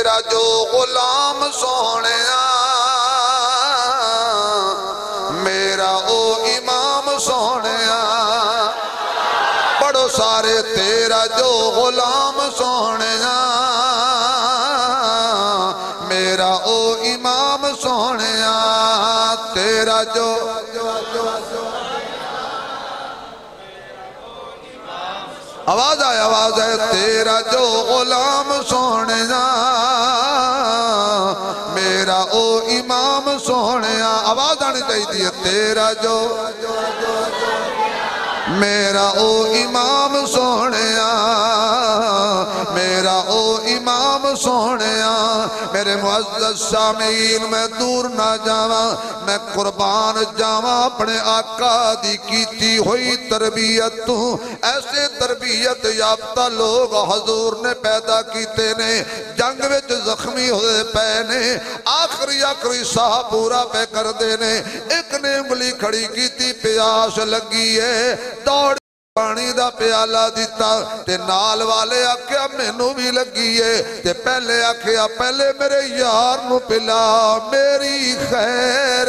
تیرا جو غلام سونے میرا او امام سونے پڑھو سارے تیرا جو غلام سونے میرا او امام سونے تیرا جو آواز آئے تیرا جو غلام سونے میرا او امام سونے آواز آنی چاہیے تیرا جو میرا او امام سونے میرا او امام سونے میرے معزز سامعین میں دور نہ جاواں میں قربان جاواں اپنے آقا دی کیتی ہوئی تربیت تو ایسے تربیت یافتہ لوگ حضور نے پیدا کیتے نے جنگ وچ زخمی ہوئے پے نے آخری ساہ پورا پہ کر دینے ایک نے انگلی کھڑی کیتی پیاس لگی ہے دوڑ پانی دا پیالہ دیتا تے نال والے آکھیا مینوں بھی لگی ہے تے پہلے آکھیا پہلے میرے یار نو پلا میری خیر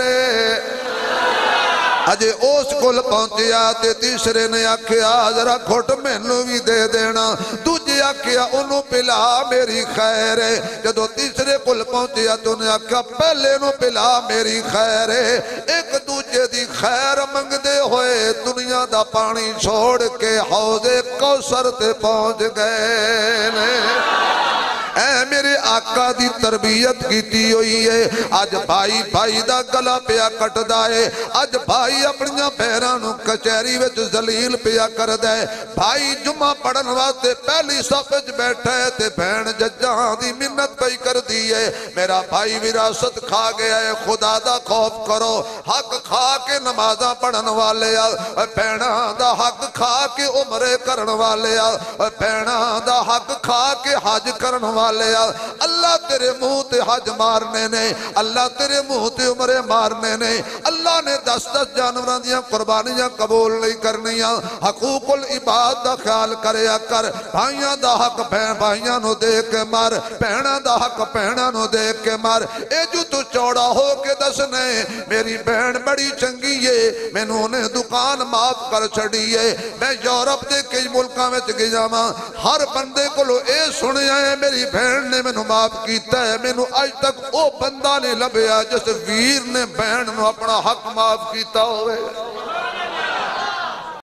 اجے اس کل پہنچیا تے تیسرے نے آکھیا ذرا گھٹ مینوں بھی دے دینا دوجے آکھیا انہوں پلا میری خیر جدو تیسرے کل پہنچیا تو نے آکھیا پہلے نو پلا میری خیر ایک دوجے دی خیر منگ دے ہوئے دنیا دا پانی چھوڑ کے حوض کوثر تے پہنچ گئے نے اے میرے آقا دی تربیت کیتی ہوئی ہے آج بھائی بھائی دا گلا پیا کٹ دائے آج بھائی اپنیاں پیرانوں کچھری وچ ذلیل پیا کر دائے بھائی جمعہ پڑھن واسطے پہلی صفحہ بیٹھے تے بہن ججاں دی منت پئی کر دیئے میرا بھائی وراثت کھا گیا ہے خدا دا خوف کرو حق کھا کے نمازاں پڑھن والے بہناں دا حق کھا کے عمرے کرن والے بہناں دا حق کھا کے حج کرن والے اللہ تیرے منہ تے حج مارنے نے اللہ تیرے منہ تے عمرے مارنے نے اللہ نے 10 جانوران دیاں قربانیاں قبول نہیں کرنیاں حقوق العباد دا خیال کریا کر بھائیاں دا حق بھائیاں نو دے کے مار بہناں دا حق بہناں نو دے کے مار اے جو تو چوڑا ہو کے دسنے میری بہن بڑی چنگی ہے میں نے دکان معاف کر چھڑی ہے میں یورپ دے کئی ملکاں میں گیا ماں ہر بندے کو لو اے سنیا ہے میری بہن نے میں نے معاف کیتا ہے میں نے آج تک او بندہ نے لبیا جس ویر نے بہن نے اپنا حق معاف کیتا ہوئے